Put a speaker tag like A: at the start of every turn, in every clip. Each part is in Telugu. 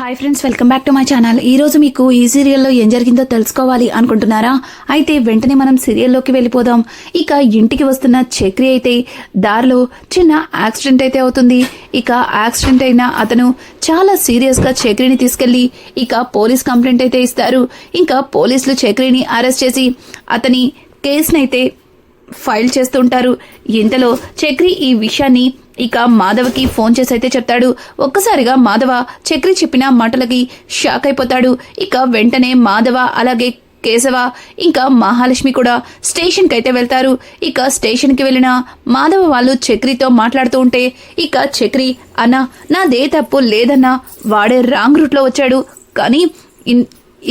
A: Hi friends, welcome back to my channel. ఈ రోజు మీకు ఈ సీరియల్లో ఏం జరిగిందో తెలుసుకోవాలి అనుకుంటున్నారా? అయితే వెంటనే మనం సీరియల్లోకి వెళ్ళిపోదాం. ఇక ఇంటికి వస్తున్న చక్రి అయితే దారిలో చిన్న యాక్సిడెంట్ అయితే అవుతుంది. ఇక యాక్సిడెంట్ అయిన అతను చాలా సీరియస్ గా చక్రిని తీసుకెళ్లి ఇక పోలీస్ కంప్లైంట్ అయితే ఇస్తారు. ఇంకా పోలీసులు చక్రిని అరెస్ట్ చేసి అతని కేసునైతే ఫైల్ చేస్తుంటారు. ఇంతలో చక్రి ఈ విషయాన్ని ఇక మాధవకి ఫోన్ చేసి అయితే చెప్తాడు. ఒక్కసారిగా మాధవ చక్రి చెప్పిన మాటలకి షాక్ అయిపోతాడు. ఇక వెంటనే మాధవ అలాగే కేశవ ఇంకా మహాలక్ష్మి కూడా స్టేషన్ కి అయితే వెళ్తారు. ఇక స్టేషన్ కి వెళ్లిన మాధవ వాళ్ళు చక్రితో మాట్లాడుతూ ఉంటే ఇక చక్రి అన్నా నాదే తప్పు లేదన్నా, వాడే రాంగ్ రూట్ లో వచ్చాడు, కానీ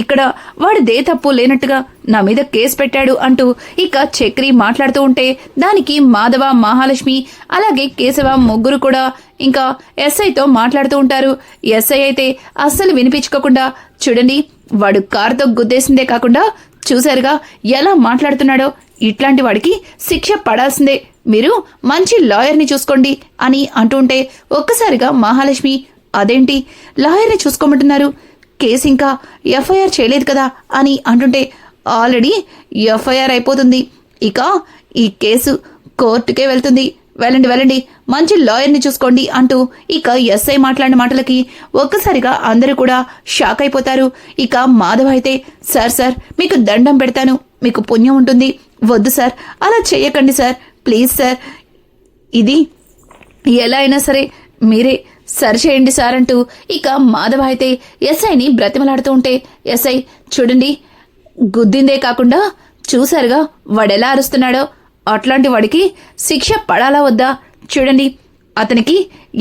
A: ఇక్కడ వాడిదే తప్పు లేనట్టుగా నా మీద కేసు పెట్టాడు అంటూ ఇక చక్రి మాట్లాడుతూ ఉంటే దానికి మాధవ మహాలక్ష్మి అలాగే కేశవ ముగ్గురు కూడా ఇంకా ఎస్ఐతో మాట్లాడుతూ ఉంటారు. ఎస్ఐ అయితే అస్సలు వినిపించుకోకుండా చూడండి, వాడు కారుతో గుద్దేసిందే కాకుండా చూశారుగా ఎలా మాట్లాడుతున్నాడో, ఇట్లాంటి వాడికి శిక్ష పడాల్సిందే, మీరు మంచి లాయర్ని చూసుకోండి అని అంటుంటే ఒక్కసారిగా మహాలక్ష్మి అదేంటి లాయర్ని చూసుకోమంటున్నారు, కేసు ఇంకా ఎఫ్ఐఆర్ చేయలేదు కదా అని అంటుంటే ఆల్రెడీ ఎఫ్ఐఆర్ అయిపోతుంది, ఇక ఈ కేసు కోర్టుకే వెళ్తుంది, వెళ్ళండి మంచి లాయర్ని చూసుకోండి అంటూ ఇక ఎస్ఐ మాట్లాడిన మాటలకి ఒక్కసారిగా అందరూ కూడా షాక్ అయిపోతారు. ఇక మాధవ్ అయితే సార్ మీకు దండం పెడతాను, మీకు పుణ్యం ఉంటుంది, వద్దు సార్ అలా చేయకండి సార్, ప్లీజ్ సార్, ఇది ఎలా అయినా సరే మీరే సరి చేయండి సార్ అంటూ ఇక మాధవ అయితే ఎస్ఐని బ్రతిమలాడుతూ ఉంటే ఎస్ఐ చూడండి, గుద్దిందే కాకుండా చూశారుగా వాడెలా అరుస్తున్నాడో, అట్లాంటి వాడికి శిక్ష పడాలా వద్దా చూడండి, అతనికి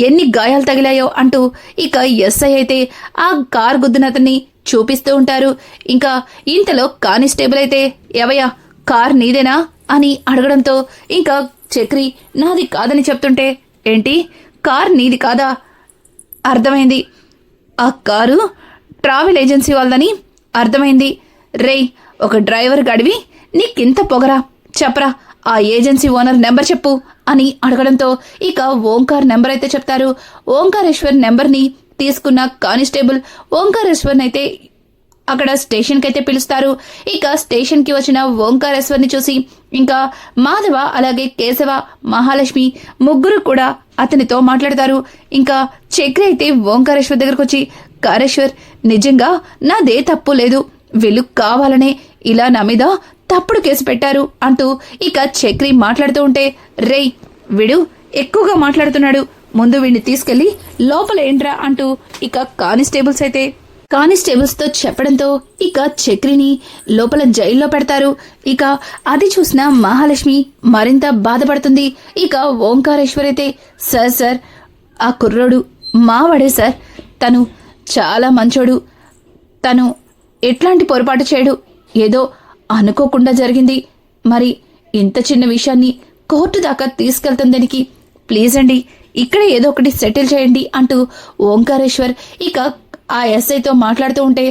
A: ఎన్ని గాయాలు తగిలాయో అంటూ ఇక ఎస్ఐ అయితే ఆ కార్ గుద్దిన అతన్ని చూపిస్తూ ఉంటారు. ఇంకా ఇంతలో కానిస్టేబుల్ అయితే ఎవయ్యా కార్ నీదేనా అని అడగడంతో ఇంకా చక్రి నాది కాదని చెప్తుంటే ఏంటి కార్ నీది కాదా, అర్థమైంది, ఆ కారు ట్రావెల్ ఏజెన్సీ వాళ్ళదని అర్థమైంది, రేయ్ ఒక డ్రైవర్ గడివి నీకింత పొగరా, చెప్పరా ఆ ఏజెన్సీ ఓనర్ నెంబర్ చెప్పు అని అడగడంతో ఇక ఓంకార్ నెంబర్ అయితే చెప్తారు. ఓంకారేశ్వర్ నెంబర్ని తీసుకున్న కానిస్టేబుల్ ఓంకారేశ్వర్ని అయితే అక్కడ స్టేషన్కి అయితే పిలుస్తారు. ఇక స్టేషన్కి వచ్చిన ఓంకారేశ్వర్ని చూసి ఇంకా మాధవ అలాగే కేశవ మహాలక్ష్మి ముగ్గురు కూడా అతనితో మాట్లాడతారు. ఇంకా చక్రి అయితే ఓంకారేశ్వర్ దగ్గరకు వచ్చి కారేశ్వర్ నిజంగా నాదే తప్పు లేదు, వీళ్ళు కావాలనే ఇలా నా మీద తప్పుడు కేసు పెట్టారు అంటూ ఇక చక్రి మాట్లాడుతూ ఉంటే రేయ్ వీడు ఎక్కువగా మాట్లాడుతున్నాడు, ముందు వీడిని తీసుకెళ్లి లోపల ఏంట్రా అంటూ ఇక కానిస్టేబుల్స్ తో చెప్పడంతో ఇక చక్రిని లోపల జైల్లో పెడతారు. ఇక అది చూసిన మహాలక్ష్మి మరింత బాధపడుతుంది. ఇక ఓంకారేశ్వర్ అయితే సార్ ఆ కుర్రోడు మావాడే సార్, తను చాలా మంచోడు, తను ఎట్లాంటి పొరపాటు చేయడు, ఏదో అనుకోకుండా జరిగింది, మరి ఇంత చిన్న విషయాన్ని కోర్టు దాకా తీసుకెళ్తుందానికి ప్లీజ్ అండి ఇక్కడే ఏదో ఒకటి సెటిల్ చేయండి అంటూ ఓంకారేశ్వర్ ఇక ఆ ఎస్ఐతో మాట్లాడుతూ ఉంటే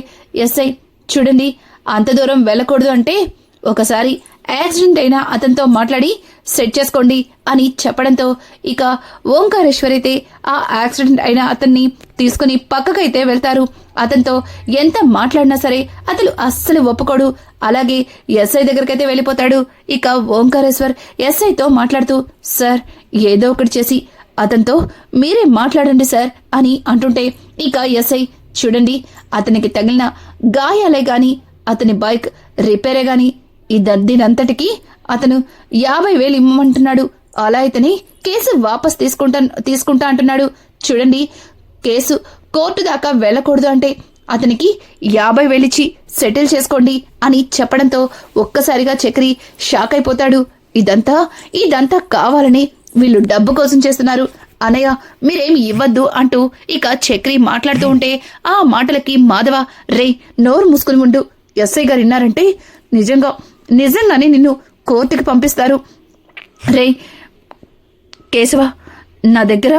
A: ఎస్ఐ చూడండి, అంత దూరం వెళ్ళకూడదు అంటే ఒకసారి యాక్సిడెంట్ అయినా అతనితో మాట్లాడి సెట్ చేసుకోండి అని చెప్పడంతో ఇక ఓంకారేశ్వర్ అయితే ఆ యాక్సిడెంట్ అయిన అతన్ని తీసుకుని పక్కకైతే వెళ్తారు. అతనితో ఎంత మాట్లాడినా సరే అతను అస్సలు ఒప్పుకోడు. అలాగే ఎస్ఐ దగ్గరకైతే వెళ్ళిపోతాడు. ఇక ఓంకారేశ్వర్ ఎస్ఐతో మాట్లాడుతూ సార్ ఏదో ఒకటి చేసి అతనితో మీరే మాట్లాడండి సార్ అని అంటుంటే ఇక ఎస్ఐ చూడండి, అతనికి తగిలిన గాయాలే గాని అతని బైక్ రిపేరే గాని దీనంతటికి అతను 50,000 ఇమ్మంటున్నాడు, అలా అయితేనే కేసు వాపస్ తీసుకుంటా అంటున్నాడు, చూడండి కేసు కోర్టు దాకా వెళ్ళకూడదు అంటే అతనికి 50,000 ఇచ్చి సెటిల్ చేసుకోండి అని చెప్పడంతో ఒక్కసారిగా చక్రి షాక్ అయిపోతాడు. ఇదంతా కావాలని వీళ్ళు డబ్బు కోసం చేస్తున్నారు, అనయ్య మీరేమి ఇవ్వద్దు అంటూ ఇక చక్రి మాట్లాడుతూ ఉంటే ఆ మాటలకి మాధవ రే నోరు మూసుకుని ఉండు, ఎస్ఐ గారు విన్నారంటే నిజంగానే నిన్ను కోర్టుకి పంపిస్తారు, రే కేశవ నా దగ్గర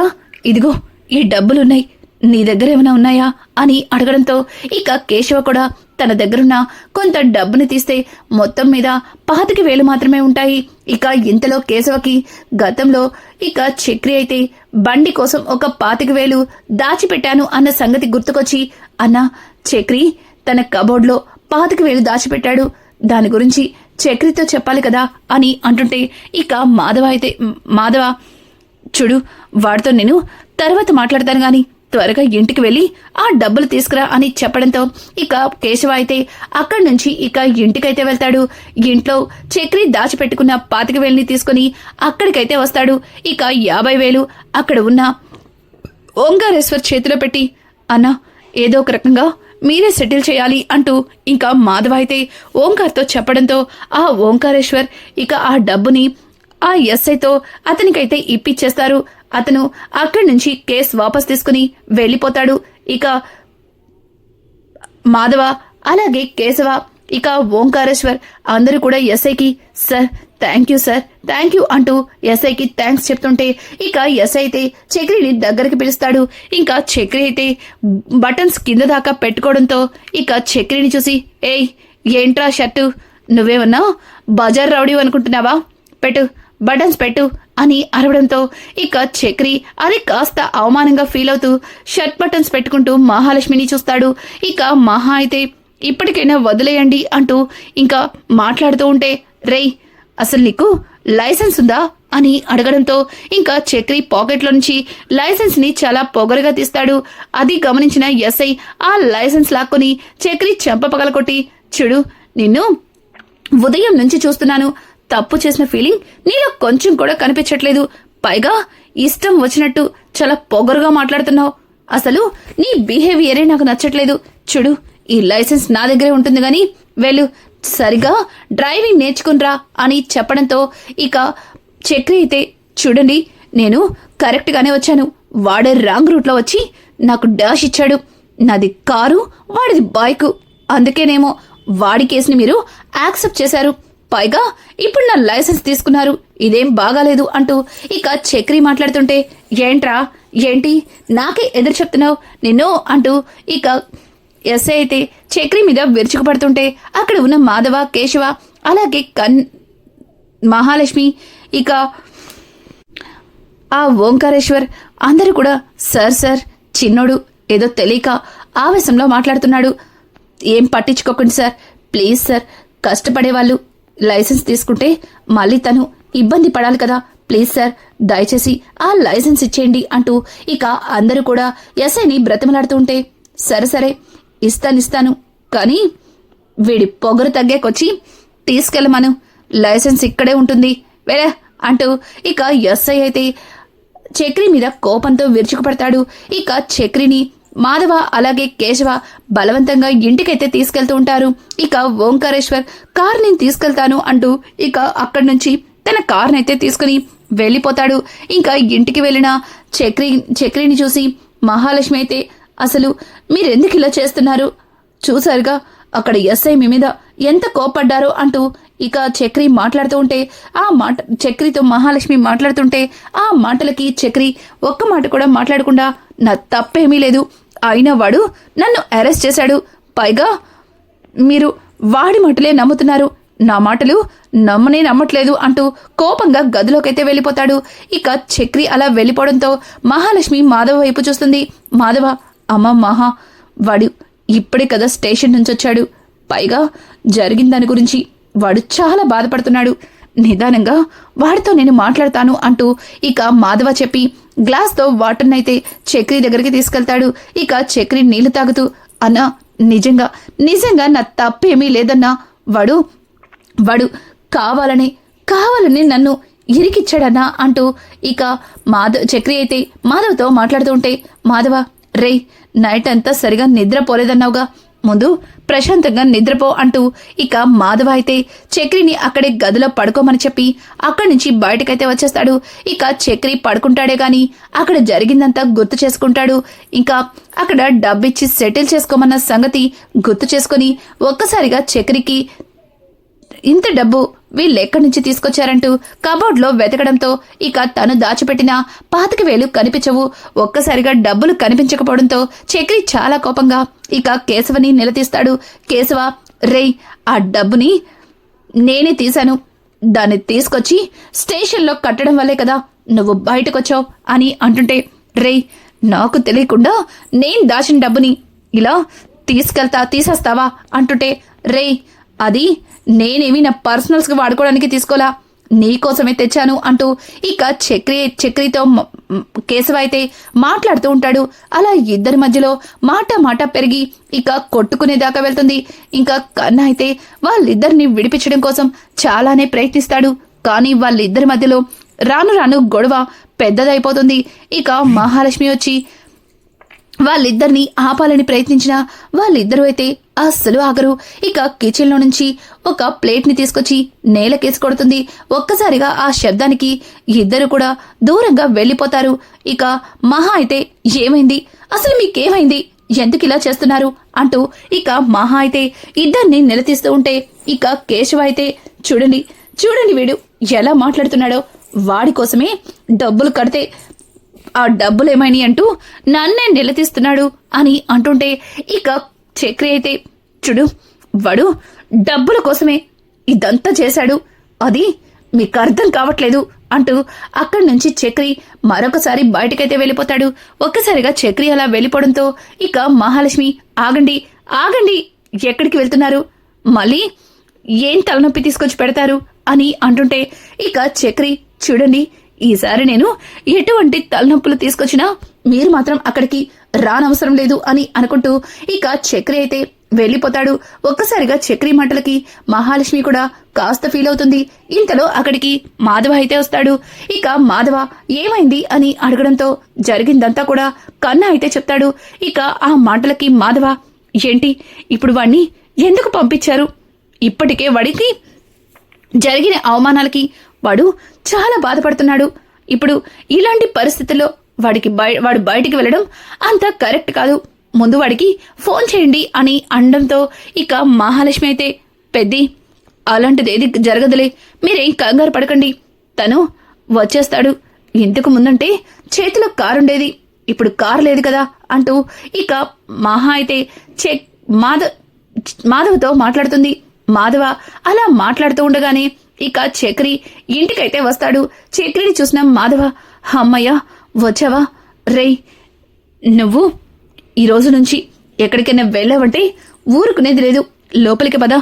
A: ఇదిగో ఈ డబ్బులున్నాయి, నీ దగ్గర ఏమైనా ఉన్నాయా అని అడగడంతో ఇక కేశవ కూడా తన దగ్గరున్న కొంత డబ్బుని తీస్తే మొత్తం మీద 25,000 మాత్రమే ఉంటాయి. ఇక ఇంతలో కేశవకి గతంలో ఇక చక్రి అయితే బండి కోసం ఒక 25,000 దాచిపెట్టాను అన్న సంగతి గుర్తుకొచ్చి, అన్నా చక్రి తన కబోర్డ్లో 25,000 దాచిపెట్టాడు, దాని గురించి చక్రితో చెప్పాలి కదా అని అంటుంటే, ఇక మాధవ చూడు, వాడితో నేను తర్వాత మాట్లాడతాను గాని త్వరగా ఇంటికి వెళ్ళి ఆ డబ్బులు తీసుకురా అని చెప్పడంతో ఇక కేశవ అయితే అక్కడి నుంచి ఇక ఇంటికైతే వెళ్తాడు. ఇంట్లో చక్రి దాచిపెట్టుకున్న 25,000ని తీసుకుని అక్కడికైతే వస్తాడు. ఇక 50,000 అక్కడ ఉన్న ఓంకారేశ్వర్ చేతిలో పెట్టి, అన్నా ఏదో ఒక రకంగా మీరే సెటిల్ చేయాలి అంటూ ఇంకా మాధవ అయితే ఓంకార్తో చెప్పడంతో ఆ ఓంకారేశ్వర్ ఇక ఆ డబ్బుని ఆ ఎస్ఐతో అతనికైతే ఇప్పిచ్చేస్తారు. అతను అక్కడి నుంచి కేసు వాపస్ తీసుకుని వెళ్ళిపోతాడు. ఇక మాధవ అలాగే కేశవ ఇక ఓంకారేశ్వర్ అందరూ కూడా ఎస్ఐకి సార్ థ్యాంక్ యూ అంటూ ఎస్ఐకి థ్యాంక్స్ చెప్తుంటే, ఇక ఎస్ఐ అయితే చక్రిని దగ్గరికి పిలుస్తాడు. ఇంకా చక్రి అయితే బటన్స్ కింద దాకా పెట్టుకోవడంతో ఇక చక్రిని చూసి, ఏయ్ ఏంట్రా షర్టు, నువ్వేమన్నా బజార్ రౌడీ అనుకుంటున్నావా, పెట్టు బటన్స్ పెట్టు అని అరవడంతో ఇక చక్రి అది కాస్త అవమానంగా ఫీల్ అవుతూ షర్ట్ బటన్స్ పెట్టుకుంటూ మహాలక్ష్మిని చూస్తాడు. ఇక మహా అయితే ఇప్పటికైనా వదిలేయండి అంటూ ఇంకా మాట్లాడుతూ ఉంటే, రేయ్ అసలు నీకు లైసెన్స్ ఉందా అని అడగడంతో ఇంకా చక్రి పాకెట్లో నుంచి లైసెన్స్ ని చాలా పొగరుగా తీస్తాడు. అది గమనించిన ఎస్ఐ ఆ లైసెన్స్ లాక్కొని చక్రి చెంప పగలకొట్టి, చూడు నిన్ను ఉదయం నుంచి చూస్తున్నాను, తప్పు చేసిన ఫీలింగ్ నీలో కొంచెం కూడా కనిపించట్లేదు, పైగా ఇష్టం వచ్చినట్టు చాలా పొగరుగా మాట్లాడుతున్నావు, అసలు నీ బిహేవియరే నాకు నచ్చట్లేదు, చూడు ఈ లైసెన్స్ నా దగ్గరే ఉంటుంది గాని వెళ్ళు సరిగా డ్రైవింగ్ నేర్చుకునిరా అని చెప్పడంతో ఇక చక్రి అయితే, చూడండి నేను కరెక్ట్ గానే వచ్చాను, వాడే రాంగ్ రూట్లో వచ్చి నాకు డాష్ ఇచ్చాడు, నాది కారు వాడిది బైకు, అందుకేనేమో వాడి కేసుని మీరు యాక్సెప్ట్ చేశారు, పైగా ఇప్పుడు నా లైసెన్స్ తీసుకున్నారు, ఇదేం బాగాలేదు అంటూ ఇక చక్రి మాట్లాడుతుంటే, ఏంటి నాకే ఎదురు చెప్తున్నావు నిన్ను అంటూ ఇక ఎస్ఐ అయితే చక్రి మీద విరుచుకుపడుతుంటే అక్కడ ఉన్న మాధవ కేశవ అలాగే మహాలక్ష్మి ఇక ఆ ఓంకారేశ్వర్ అందరూ కూడా సార్ చిన్నోడు ఏదో తెలియక ఆవేశంలో మాట్లాడుతున్నాడు, ఏం పట్టించుకోకండి సార్, ప్లీజ్ సార్, కష్టపడేవాళ్ళు లైసెన్స్ తీసుకుంటే మళ్ళీ తను ఇబ్బంది పడాలి కదా, ప్లీజ్ సార్ దయచేసి ఆ లైసెన్స్ ఇచ్చేయండి అంటూ ఇక అందరూ కూడా ఎస్ఐని బ్రతిమలాడుతుంటే, సరే ఇస్తాను కానీ వీడి పొగరు తగ్గేకొచ్చి తీసుకెళ్ళమను, లైసెన్స్ ఇక్కడే ఉంటుంది వేరే అంటూ ఇక ఎస్ఐ అయితే చక్రి మీద కోపంతో విరుచుకుపడతాడు. ఇక చక్రిని మాధవ అలాగే కేశవ బలవంతంగా ఇంటికైతే తీసుకెళ్తూ ఉంటారు. ఇక ఓంకారేశ్వర్ కార్ నేను తీసుకెళ్తాను అంటూ ఇక అక్కడి నుంచి తన కార్నైతే తీసుకుని వెళ్ళిపోతాడు. ఇంకా ఇంటికి వెళ్ళిన చక్రిని చూసి మహాలక్ష్మి అయితే, అసలు మీరెందుకు ఇలా చేస్తున్నారు, చూసారుగా అక్కడ ఎస్ఐ మీ మీద ఎంత కోపడ్డారో అంటూ ఇక చక్రి మాట్లాడుతూ ఉంటే చక్రితో మహాలక్ష్మి మాట్లాడుతుంటే ఆ మాటలకి చక్రి ఒక్క మాట కూడా మాట్లాడకుండా, నా తప్పేమీ లేదు, అయినా వాడు నన్ను అరెస్ట్ చేశాడు, పైగా మీరు వాడి మాటలే నమ్ముతున్నారు, నా మాటలు నమ్మట్లేదు అంటూ కోపంగా గదిలోకైతే వెళ్ళిపోతాడు. ఇక చక్రి అలా వెళ్ళిపోవడంతో మహాలక్ష్మి మాధవ వైపు చూస్తుంది. మాధవ, అమ్మ మహా, వాడు ఇప్పుడే కదా స్టేషన్ నుంచి వచ్చాడు, పైగా జరిగిన దాని గురించి వాడు చాలా బాధపడుతున్నాడు, నిదానంగా వాడితో నేను మాట్లాడతాను అంటూ ఇక మాధవ చెప్పి గ్లాస్తో వాటర్నైతే చక్రి దగ్గరికి తీసుకెళ్తాడు. ఇక చక్రి నీళ్లు తాగుతూ, అన్నా నిజంగా నా తప్పేమీ లేదన్నా, వాడు కావాలని నన్ను ఇరికిచ్చాడన్నా అంటూ ఇక చక్రి అయితే మాధవ్తో మాట్లాడుతూ ఉంటే, మాధవ రే నైట్ అంతా సరిగా నిద్రపోలేదన్నావుగా, ముందు ప్రశాంతంగా నిద్రపో అంటూ ఇక మాధవ అయితే చక్రిని అక్కడే గదిలో పడుకోమని చెప్పి అక్కడి నుంచి బయటకైతే వచ్చేస్తాడు. ఇక చక్రి పడుకుంటాడే గాని అక్కడ జరిగిందంతా గుర్తు చేసుకుంటాడు. ఇంకా అక్కడ డబ్బిచ్చి సెటిల్ చేసుకోమన్న సంగతి గుర్తు చేసుకుని ఒక్కసారిగా చక్రికి ఇంత డబ్బు వీళ్ళెక్కడి నుంచి తీసుకొచ్చారంటూ కబోర్డ్లో వెతకడంతో ఇక తను దాచిపెట్టిన 25,000 కనిపించవు. ఒక్కసారిగా డబ్బులు కనిపించకపోవడంతో చక్రి చాలా కోపంగా ఇక కేశవని నిలదీస్తాడు. కేశవ, రేయ్, ఆ డబ్బుని నేనే తీశాను, దాన్ని తీసుకొచ్చి స్టేషన్లో కట్టడం వల్లే కదా నువ్వు బయటకొచ్చావు అని అంటుంటే, రేయ్, నాకు తెలియకుండా నేను దాచిన డబ్బుని ఇలా తీసేస్తావా అంటుంటే, రేయ్, అది నేనేమి నా పర్సనల్స్కి వాడుకోవడానికి తీసుకోలా, నీకోసమే తెచ్చాను అంటూ ఇక చక్రితో కేశవ అయితే మాట్లాడుతూ ఉంటాడు. అలా ఇద్దరి మధ్యలో మాట పెరిగి ఇక కొట్టుకునేదాకా వెళ్తుంది. ఇంకా కన్నా అయితే వాళ్ళిద్దరిని విడిపించడం కోసం చాలానే ప్రయత్నిస్తాడు. కానీ వాళ్ళిద్దరి మధ్యలో రాను రాను గొడవ పెద్దదైపోతుంది. ఇక మహాలక్ష్మి వచ్చి వాళ్ళిద్దరిని ఆపాలని ప్రయత్నించినా వాళ్ళిద్దరూ అయితే అస్సలు ఆగరు. ఇక కిచెన్ లో నుంచి ఒక ప్లేట్ ని తీసుకొచ్చి నేలకేసి కొడుతుంది. ఒక్కసారిగా ఆ శబ్దానికి ఇద్దరు కూడా దూరంగా వెళ్లిపోతారు. ఇక మహా అయితే, ఏమైంది, అసలు మీకేమైంది, ఎందుకు ఇలా చేస్తున్నారు అంటూ ఇక మహా అయితే ఇద్దరిని నిలదీస్తూ ఉంటే, ఇక కేశవ అయితే చూడండి వీడు ఎలా మాట్లాడుతున్నాడో, వాడి కోసమే డబ్బులు కడితే ఆ డబ్బులేమని అంటూ నన్నే నిలదీస్తున్నాడు అని అంటుంటే, ఇక చక్రి అయితే చూడు, వాడు డబ్బుల కోసమే ఇదంతా చేశాడు, అది మీకు అర్థం కావట్లేదు అంటూ అక్కడి నుంచి చక్రి మరొకసారి బయటకైతే వెళ్ళిపోతాడు. ఒక్కసారిగా చక్రి అలా వెళ్ళిపోవడంతో ఇక మహాలక్ష్మి, ఆగండి, ఎక్కడికి వెళ్తున్నారు, మళ్ళీ ఏం తలనొప్పి తీసుకొచ్చి పెడతారు అని అంటుంటే, ఇక చక్రి, చూడండి, ఈసారి నేను ఎటువంటి తలనొప్పులు తీసుకొచ్చినా మీరు మాత్రం అక్కడికి రానవసరం లేదు అని అనుకుంటూ ఇక చక్రి అయితే వెళ్ళిపోతాడు. ఒక్కసారిగా చక్రి మాటలకి మహాలక్ష్మి కూడా కాస్త ఫీల్ అవుతుంది. ఇంతలో అక్కడికి మాధవ అయితే వస్తాడు. ఇక మాధవ ఏమైంది అని అడగడంతో జరిగిందంతా కూడా కన్నా అయితే చెప్తాడు. ఇక ఆ మాటలకి మాధవ, ఏంటి ఇప్పుడు వాణ్ణి ఎందుకు పంపించారు, ఇప్పటికే వాడికి జరిగిన అవమానాలకి వాడు చాలా బాధపడుతున్నాడు, ఇప్పుడు ఇలాంటి పరిస్థితుల్లో వాడు బయటికి వెళ్ళడం అంత కరెక్ట్ కాదు, ముందు వాడికి ఫోన్ చేయండి అని అనడంతో ఇక మహాలక్ష్మి అయితే, పెద్ది, అలాంటిదేది జరగదులే, మీరేం కంగారు పడకండి, తను వచ్చేస్తాడు, ఇంతకు ముందంటే చేతిలో కారుండేది, ఇప్పుడు కారు లేదు కదా అంటూ ఇక మహా అయితే మాధవతో మాట్లాడుతుంది. మాధవ అలా మాట్లాడుతూ ఉండగానే ఇక చక్రి ఇంటికైతే వస్తాడు. చక్రిని చూసిన మాధవ, అమ్మయ్య వచ్చావా, రేయ్, నువ్వు ఈ రోజు నుంచి ఎక్కడికైనా వెళ్ళావంటే ఊరుకునేది లేదు, లోపలికి పద,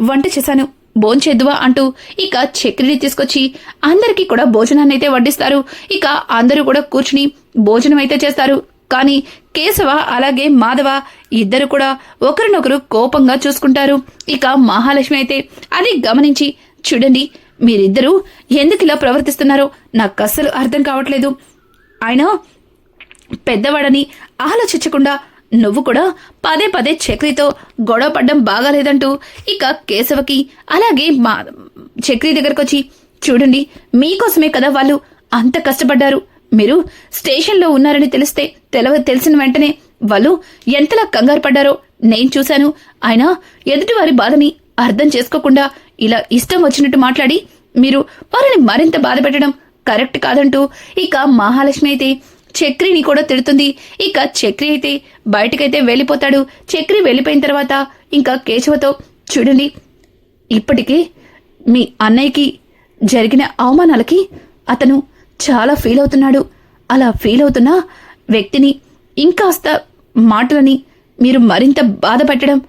A: వంట చేశాను, భోంచేద్దువా అంటూ ఇక చక్రిని తీసుకొచ్చి అందరికీ కూడా భోజనాన్ని అయితే వడ్డిస్తారు. ఇక అందరూ కూడా కూర్చుని భోజనం అయితే చేస్తారు. కానీ కేశవ అలాగే మాధవ ఇద్దరు కూడా ఒకరినొకరు కోపంగా చూసుకుంటారు. ఇక మహాలక్ష్మి అయితే అది గమనించి, చూడండి, మీరిద్దరూ ఎందుకు ఇలా ప్రవర్తిస్తున్నారో నాకు అస్సలు అర్థం కావట్లేదు, ఆయన పెద్దవాడని ఆలోచించకుండా నువ్వు కూడా పదే చక్రితో గొడవ పడ్డం బాగాలేదంటూ ఇక కేశవకి అలాగే చక్రి దగ్గరకు వచ్చి, చూడండి, మీకోసమే కదా వాళ్ళు అంత కష్టపడ్డారు, మీరు స్టేషన్లో ఉన్నారని తెలిసిన వెంటనే వాళ్ళు ఎంతలా కంగారు పడ్డారో నేను చూశాను, ఆయన ఎదుటివారి బాధని అర్థం చేసుకోకుండా ఇలా ఇష్టం వచ్చినట్టు మాట్లాడి మీరు వారిని మరింత బాధ పెట్టడం కరెక్ట్ కాదంటూ ఇక మహాలక్ష్మి అయితే చక్రిని కూడా తిడుతుంది. ఇక చక్రి అయితే బయటకైతే వెళ్ళిపోతాడు. చక్రి వెళ్ళిపోయిన తర్వాత ఇంకా కేశవతో, చూడండి, ఇప్పటికే మీ అన్నయ్యకి జరిగిన అవమానాలకి అతను చాలా ఫీల్ అవుతున్నాడు, అలా ఫీల్ అవుతున్న వ్యక్తిని ఇంకాస్త మాటలని మీరు మరింత బాధ పెట్టడం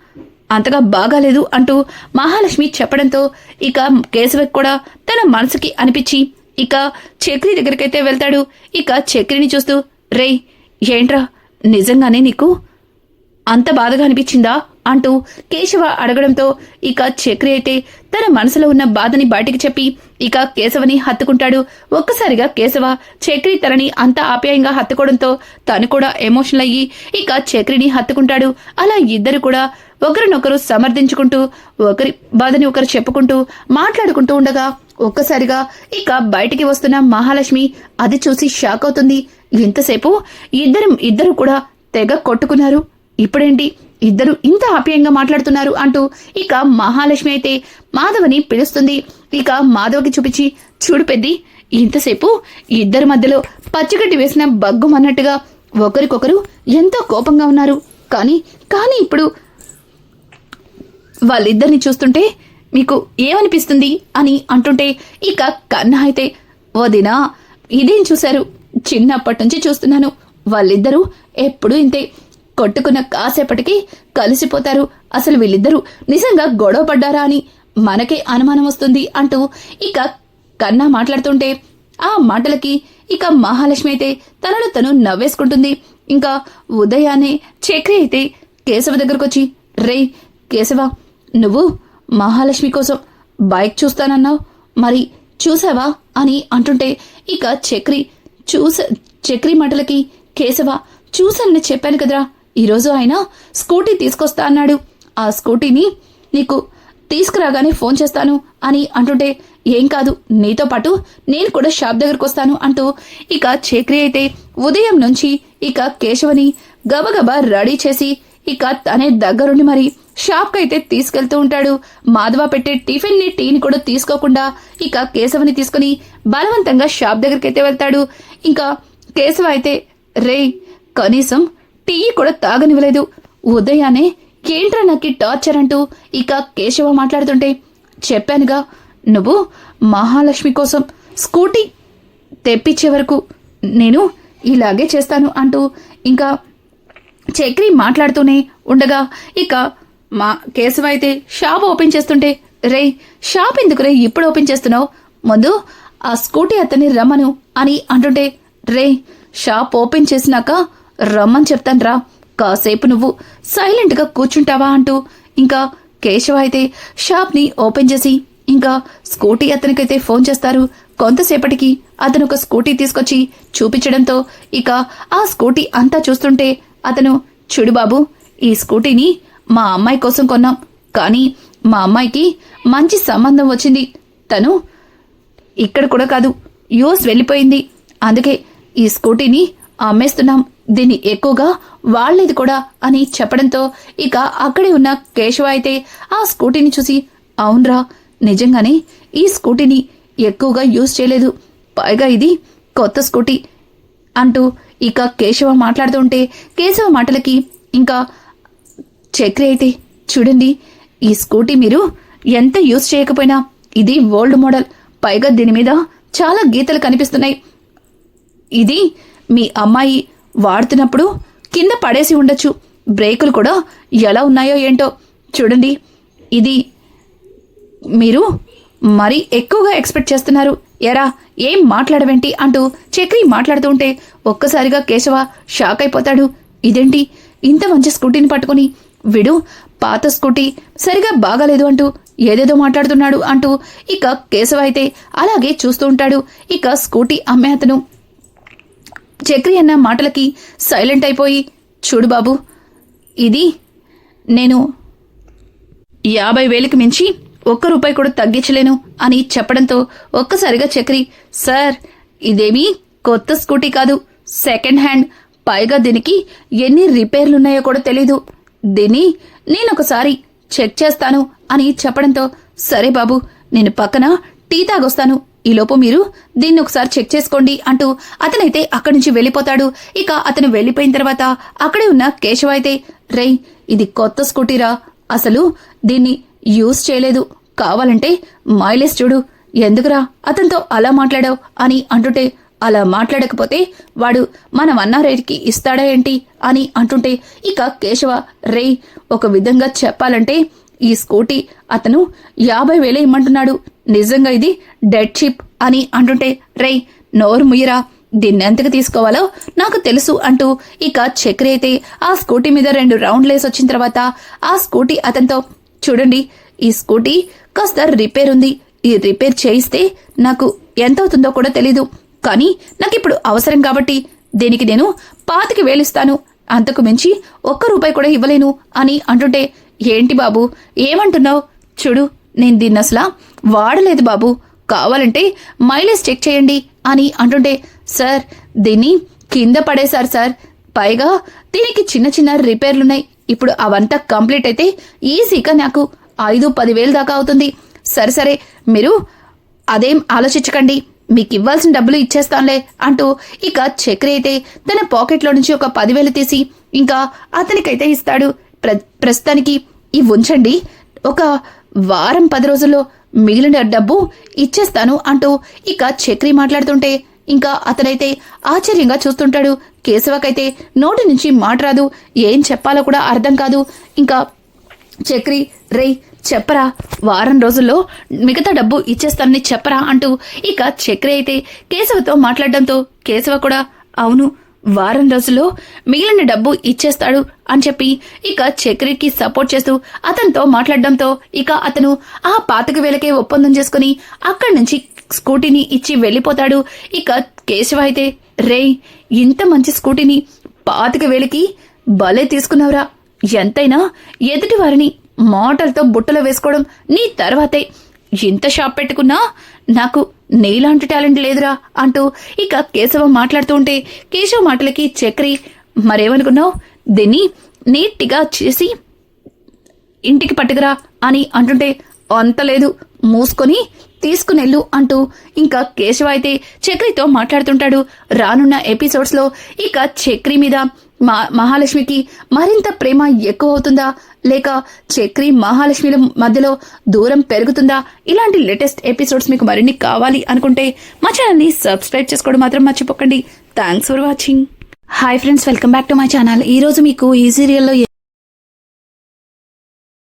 A: అంతగా బాగాలేదు అంటూ మహాలక్ష్మి చెప్పడంతో ఇక కేశవకి కూడా తన మనసుకి అనిపించి ఇక చక్రి దగ్గరికైతే వెళ్తాడు. ఇక చక్రిని చూస్తూ, రేయ్, ఏంట్రా, నిజంగానే నీకు అంత బాధగా అనిపించిందా అంటూ కేశవ అడగడంతో ఇక చక్రి అయితే తన మనసులో ఉన్న బాధని బయటికి చెప్పి ఇక కేశవని హత్తుకుంటాడు. ఒక్కసారిగా కేశవ చక్రి తనని అంత ఆప్యాయంగా హత్తుకోవడంతో తను కూడా ఎమోషనల్ అయ్యి ఇక చక్రిని హత్తుకుంటాడు. అలా ఇద్దరు కూడా ఒకరినొకరు సమర్థించుకుంటూ ఒకరి బాధని ఒకరు చెప్పుకుంటూ మాట్లాడుకుంటూ ఉండగా ఒక్కసారిగా ఇక బయటికి వస్తున్న మహాలక్ష్మి అది చూసి షాక్ అవుతుంది. ఇంతసేపు ఇద్దరు కూడా తెగ కొట్టుకున్నారు, ఇప్పుడేంటి ఇద్దరు ఇంత ఆప్యాయంగా మాట్లాడుతున్నారు అంటూ ఇక మహాలక్ష్మి అయితే మాధవని పిలుస్తుంది. ఇక మాధవకి చూపించి, చూడు పెద్ది, ఇంతసేపు ఇద్దరి మధ్యలో పచ్చిగడ్డి వేసిన బగ్గుమన్నట్టుగా ఒకరికొకరు ఎంతో కోపంగా ఉన్నారు, కానీ ఇప్పుడు వాళ్ళిద్దరిని చూస్తుంటే మీకు ఏమనిపిస్తుంది అని అంటుంటే ఇక కన్నా అయితే, వదినా ఇదేం చూశారు, చిన్నప్పటి నుంచి చూస్తున్నాను, వాళ్ళిద్దరూ ఎప్పుడూ ఇంతే, కొట్టుకున్న కాసేపటికి కలిసిపోతారు, అసలు వీళ్ళిద్దరూ నిజంగా గొడవ పడ్డారా అని మనకే అనుమానం వస్తుంది అంటూ ఇక కన్నా మాట్లాడుతుంటే ఆ మాటలకి ఇక మహాలక్ష్మి అయితే తనలో తను నవ్వేసుకుంటుంది. ఇంకా ఉదయాన్నే చక్రి అయితే కేశవ దగ్గరకొచ్చి, రే కేశవ, నువ్వు మహాలక్ష్మి కోసం బైక్ చూస్తానన్నావు, మరి చూసావా అని అంటుంటే ఇక చక్రి మాటలకి కేశవ, చూసానని చెప్పాను కదరా, ఈరోజు ఆయన స్కూటీ తీసుకొస్తా అన్నాడు, ఆ స్కూటీని నీకు తీసుకురాగానే ఫోన్ చేస్తాను అని అంటుంటే, ఏం కాదు, నీతో పాటు నేను కూడా షాప్ దగ్గరకు వస్తాను అంటూ ఇక చక్రి అయితే ఉదయం నుంచి ఇక కేశవని గబగబా రెడీ చేసి ఇక తనే దగ్గరుండి మరి షాప్కైతే తీసుకెళ్తూ ఉంటాడు. మాధవ పెట్టే టిఫిన్ ని టీని కూడా తీసుకోకుండా ఇక కేశవని తీసుకుని బలవంతంగా షాప్ దగ్గరికైతే వెళ్తాడు. ఇంకా కేశవ అయితే, రే కనీసం టీ కూడా తాగనివ్వలేదు, ఉదయాన్నే ఏంట్రా నాకు టార్చర్ అంటూ ఇక కేశవ మాట్లాడుతుంటే, చెప్పానుగా నువ్వు మహాలక్ష్మి కోసం స్కూటీ తెప్పించే వరకు నేను ఇలాగే చేస్తాను అంటూ ఇంకా చక్రి మాట్లాడుతూనే ఉండగా ఇక మా కేశవ అయితే షాప్ ఓపెన్ చేస్తుంటే, రే షాప్ ఎందుకు రే ఇప్పుడు ఓపెన్ చేస్తున్నావు, ముందు ఆ స్కూటీ అతన్ని రమ్మను అని అంటుంటే, రే షాప్ ఓపెన్ చేసినాక రమ్మని చెప్తాను రా, కాసేపు నువ్వు సైలెంట్గా కూర్చుంటావా అంటూ ఇంకా కేశవ అయితే షాప్ని ఓపెన్ చేసి ఇంకా స్కూటీ అతనికైతే ఫోన్ చేస్తారు. కొంతసేపటికి అతను ఒక స్కూటీ తీసుకొచ్చి చూపించడంతో ఇక ఆ స్కూటీ అంతా చూస్తుంటే అతను, చూడు బాబు, ఈ స్కూటీని మా అమ్మాయి కోసం కొన్నాం, కానీ మా అమ్మాయికి మంచి సంబంధం వచ్చింది, తను ఇక్కడ కూడా కాదు యూఎస్ వెళ్ళిపోయింది, అందుకే ఈ స్కూటీని అమ్మేస్తున్నాం, దీన్ని ఎక్కువగా వాళ్లేది కూడా అని చెప్పడంతో ఇక అక్కడే ఉన్న కేశవ అయితే ఆ స్కూటీని చూసి, అవునరా నిజంగానే ఈ స్కూటీని ఎక్కువగా యూజ్ చేయలేదు, పైగా ఇది కొత్త స్కూటీ అంటూ ఇక కేశవ మాట్లాడుతూ ఉంటే కేశవ మాటలకి ఇంకా చక్రి అయితే, చూడండి ఈ స్కూటీ మీరు ఎంత యూజ్ చేయకపోయినా ఇది ఓల్డ్ మోడల్, పైగా దీని మీద చాలా గీతలు కనిపిస్తున్నాయి, ఇది మీ అమ్మాయి వాడుతున్నప్పుడు కింద పడేసి ఉండొచ్చు, బ్రేకులు కూడా ఎలా ఉన్నాయో ఏంటో చూడండి, ఇది మీరు మరీ ఎక్కువగా ఎక్స్పెక్ట్ చేస్తున్నారు, ఎరా ఏం మాట్లాడవేంటి అంటూ చక్రి మాట్లాడుతూ ఉంటే ఒక్కసారిగా కేశవ షాక్ అయిపోతాడు. ఇదేంటి ఇంత మంచి స్కూటీని పట్టుకుని వీడు పాత స్కూటీ సరిగా బాగాలేదు అంటూ ఏదేదో మాట్లాడుతున్నాడు అంటూ ఇక కేశవ అయితే అలాగే చూస్తూ ఉంటాడు. ఇక స్కూటీ అమ్మే అతను చక్రి అన్న మాటలకి సైలెంట్ అయిపోయి, చూడు బాబు, ఇది నేను 50,000కి మించి ₹1 కూడా తగ్గించలేను అని చెప్పడంతో ఒక్కసారిగా చక్రి, సార్ ఇదేమీ కొత్త స్కూటీ కాదు, సెకండ్ హ్యాండ్, పైగా దీనికి ఎన్ని రిపేర్లున్నాయో కూడా తెలీదు, దీన్ని నేనొకసారి చెక్ చేస్తాను అని చెప్పడంతో, సరే బాబు నేను పక్కన టీ తాగొస్తాను, ఈలోపు మీరు దీన్ని ఒకసారి చెక్ చేసుకోండి అంటూ అతనైతే అక్కడి నుంచి వెళ్ళిపోతాడు. ఇక అతను వెళ్ళిపోయిన తర్వాత అక్కడే ఉన్న కేశవ అయితే, రేయ్ ఇది కొత్త స్కూటీరా, అసలు దీన్ని యూజ్ చేయలేదు, కావాలంటే మైలేజ్ చూడు, ఎందుకురా అతనితో అలా మాట్లాడావు అని అంటుంటే, అలా మాట్లాడకపోతే వాడు మనం అన్న రేటుకి ఇస్తాడా ఏంటి అని అంటుంటే ఇక కేశవ, రేయ్ ఒక విధంగా చెప్పాలంటే ఈ స్కూటీ అతను 50,000 ఇమ్మంటున్నాడు, నిజంగా ఇది డెడ్ చీప్ అని అంటుంటే, రేయ్ నోరు ముయ్యరా, దీన్ని ఎంతకు తీసుకోవాలో నాకు తెలుసు అంటూ ఇక చక్రి అయితే ఆ స్కూటీ మీద 2 రౌండ్లేసి వచ్చిన తర్వాత ఆ స్కూటీ అతనితో, చూడండి ఈ స్కూటీ కాస్త రిపేర్ ఉంది, ఈ రిపేర్ చేయిస్తే నాకు ఎంత అవుతుందో కూడా తెలీదు, కానీ నాకిప్పుడు అవసరం కాబట్టి దీనికి నేను 25,000 ఇస్తాను, అంతకు మించి ₹1 కూడా ఇవ్వలేను అని అంటుంటే, ఏంటి బాబు ఏమంటున్నావు, చూడు నేను దీన్ని అసలు వాడలేదు బాబు, కావాలంటే మైలేజ్ చెక్ చేయండి అని అంటుంటే, సార్ దీన్ని కింద పడేశారు సార్, పైగా దీనికి చిన్న చిన్న రిపేర్లున్నాయి, ఇప్పుడు అవంతా కంప్లీట్ అయితే ఈజీగా నాకు 5-10,000 దాకా అవుతుంది, సరే మీరు అదేం ఆలోచించకండి, మీకు ఇవ్వాల్సిన డబ్బులు ఇచ్చేస్తానులే అంటూ ఇక చక్రి అయితే తన పాకెట్లో నుంచి ఒక 10,000 తీసి ఇంకా అతనికైతే ఇస్తాడు. ప్రస్తుతానికి ఇవి ఉంచండి, ఒక వారం 10 రోజుల్లో మిగిలిన డబ్బు ఇచ్చేస్తాను అంటూ ఇక చక్రి మాట్లాడుతుంటే ఇంకా అతనైతే ఆశ్చర్యంగా చూస్తుంటాడు. కేశవకైతే నోటి నుంచి మాట రాదు, ఏం చెప్పాలో కూడా అర్థం కాదు. ఇంకా చక్రి రేయ్ చెప్పరా, వారం రోజుల్లో మిగతా డబ్బు ఇచ్చేస్తానని చెప్పరా అంటూ ఇక చక్రి అయితే కేశవతో మాట్లాడడంతో కేశవ కూడా అవును వారం రోజుల్లో మిగిలిన డబ్బు ఇచ్చేస్తాడు అని చెప్పి ఇక చక్రికి సపోర్ట్ చేస్తూ అతనితో మాట్లాడడంతో ఇక అతను ఆ 25,000కే ఒప్పందం చేసుకుని అక్కడి నుంచి స్కూటీని ఇచ్చి వెళ్ళిపోతాడు. ఇక కేశవ అయితే రేయ్ ఇంత మంచి స్కూటీని 25,000కి భలే తీసుకున్నావురా, ఎంతైనా ఎదుటి వారిని మాటలతో బుట్టలో వేసుకోవడం నీ తర్వాతే, ఇంత షాప్ పెట్టుకున్నా నాకు నీలాంటి టాలెంట్ లేదురా అంటూ ఇక కేశవ మాట్లాడుతూ ఉంటే కేశవ మాటలకి చక్రి మరేమనుకున్నావు, దీన్ని నీట్గా చేసి ఇంటికి పట్టుకురా అని అంటుంటే అంత లేదు మూసుకొని తీసుకునెళ్ళు అంటూ ఇంకా కేశవ అయితే చక్రితో మాట్లాడుతుంటాడు. రానున్న ఎపిసోడ్స్ లో ఇక చక్రి మీద మహాలక్ష్మికి మరింత ప్రేమ ఎక్కువ అవుతుందా లేక చక్రి మహాలక్ష్మిల మధ్యలో దూరం పెరుగుతుందా? ఇలాంటి లేటెస్ట్ ఎపిసోడ్స్ మీకు మరిన్ని కావాలి అనుకుంటే మా ఛానల్ని సబ్స్క్రైబ్ చేసుకోవడం మాత్రం మర్చిపోకండి. Thanks for watching. Hi friends, welcome back to my channel. ఈ రోజు మీకు ఈ సీరియల్లో